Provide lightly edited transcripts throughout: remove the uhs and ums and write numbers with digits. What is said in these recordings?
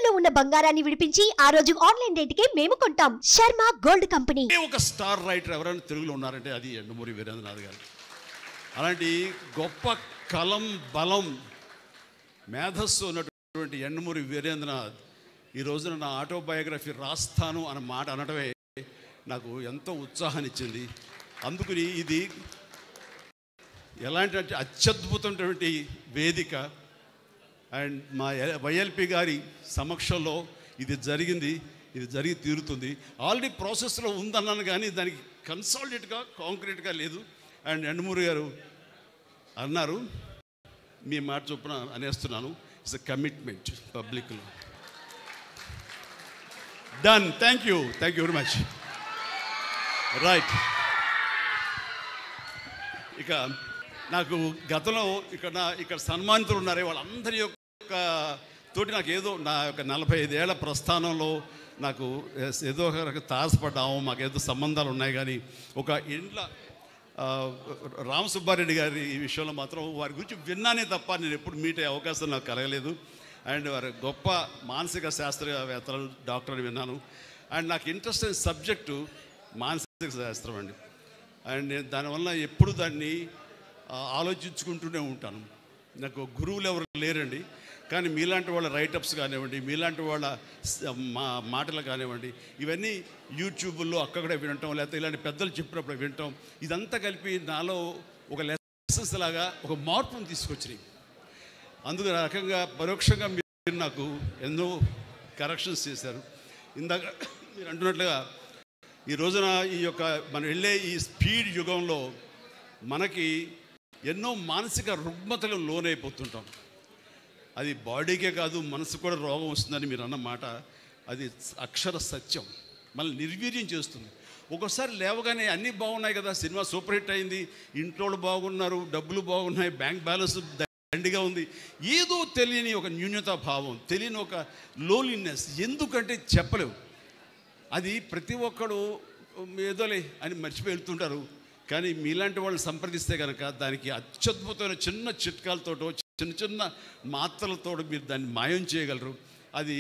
తాకట్టులో ఉన్న బంగారాన్ని విడిపించి ఆ రోజు ఆన్లైన్ రేటుకే మేము కొంటాం. Sharma gold company. ఒక స్టార్ రైటర్ ఎవరైనా తెలుగులో ఉన్నారంటే అది యండమూరి వీరేంద్రనాథ్ గారు. అలాంటి గొప్ప కలం బలం మేధస్సు ఉన్నటువంటి యండమూరి వీరేంద్రనాథ్ ఈ రోజున నా ఆటోబయోగ్రఫీ రాస్తాను అన్న మాట అనడమే నాకు ఎంతో ఉత్సాహాన్ని ఇచ్చింది. అందుకని ఇది ఎలాంటి అత్యద్భుతమైనటువంటి వేదిక అండ్ మా వైఎల్పి గారి సమక్షంలో ఇది జరిగింది, ఇది జరిగి తీరుతుంది. ఆల్రెడీ ప్రాసెస్లో ఉందన్నాను కానీ దానికి కన్సాలిడేట్గా కాంక్రీట్గా లేదు. అండ్ యండమూరి గారు అన్నారు, మీ మాట చొప్పున అనేస్తున్నాను, ఇట్స్ అ కమిట్మెంట్ పబ్లిక్లో. Done. Thank you very much. Right. ఇక నాకు గతంలో ఇక్కడ సన్మానితులు ఉన్నారే వాళ్ళందరి యొక్క తోటి నాకు ఏదో నా యొక్క 45 ఏళ్ల ప్రస్థానంలో నాకు ఏదో ఒక తారసపడ్డాము, మాకేదో సంబంధాలు ఉన్నాయి. కానీ ఒక ఇంట్లో రామ్ సుబ్బారెడ్డి గారి ఈ విషయంలో మాత్రం వారి గురించి విన్నానే తప్ప నేను ఎప్పుడు మీట్ అయ్యే అవకాశం నాకు కలగలేదు. అండ్ వారి గొప్ప మానసిక శాస్త్రవేత్తలు డాక్టర్ అని విన్నాను. అండ్ నాకు ఇంట్రెస్ట్ అయిన సబ్జెక్టు మానసిక శాస్త్రం అండి. అండ్ నేను దానివల్ల ఎప్పుడు దాన్ని ఆలోచించుకుంటూనే ఉంటాను. నాకు గురువులు ఎవరు లేరండి, కానీ మీలాంటి వాళ్ళ రైటప్స్ కానివ్వండి, మీలాంటి వాళ్ళ మాటలు కానివ్వండి, ఇవన్నీ యూట్యూబ్లో అక్కడ వినటం, లేకపోతే ఇలాంటి పెద్దలు చెప్పినప్పుడు వినటం, ఇదంతా కలిపి నాలో ఒక లెసన్స్ లాగా ఒక మార్పును తీసుకొచ్చినాయి. అందుకు ఆ రకంగా పరోక్షంగా మీరు నాకు ఎన్నో కరెక్షన్స్ చేశారు. ఇందాక మీరు అంటున్నట్లుగా ఈ రోజున ఈ యొక్క మనం వెళ్ళే ఈ స్పీడ్ యుగంలో మనకి ఎన్నో మానసిక రుగ్మతలు లోనైపోతుంటాం. అది బాడీకే కాదు మనసు కూడా రోగం వస్తుందని మీరు అన్నమాట అది అక్షర సత్యం. మళ్ళీ నిర్వీర్యం చేస్తుంది. ఒక్కోసారి లేవగానే అన్నీ బాగున్నాయి కదా, సినిమా సూపర్ హిట్ అయింది, ఇంట్లో బాగున్నారు, డబ్బులు బాగున్నాయి, బ్యాంక్ బ్యాలెన్స్ దండిగా ఉంది, ఏదో తెలియని ఒక న్యూన్యతా భావం, తెలియని ఒక లోన్లీనెస్. ఎందుకంటే చెప్పలేవు. అది ప్రతి ఒక్కడు ఏదోలే అని మర్చిపోయి వెళ్తుంటారు. కానీ మీలాంటి వాళ్ళు సంప్రదిస్తే కనుక దానికి అత్యద్భుతమైన చిన్న చిట్కాలతోటో చిన్న చిన్న మాత్రలతో మీరు దాన్ని మాయం చేయగలరు. అది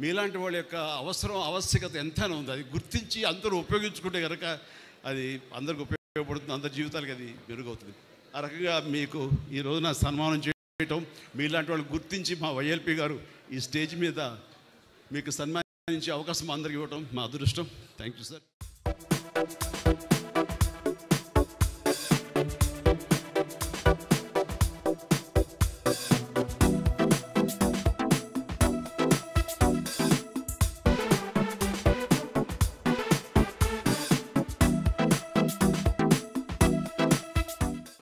మీలాంటి వాళ్ళ యొక్క ఆవశ్యకత ఎంతైనా ఉంది. అది గుర్తించి అందరూ ఉపయోగించుకుంటే కనుక అది అందరికి ఉపయోగపడుతుంది, అందరి జీవితాలకి అది మెరుగవుతుంది. ఆ రకంగా మీకు ఈ రోజున సన్మానం చేయటం, మీలాంటి వాళ్ళు గుర్తించి మా వైఎల్పి గారు ఈ స్టేజ్ మీద మీకు సన్మానించే అవకాశం అందరికి ఇవ్వటం మా అదృష్టం. Thank you sir.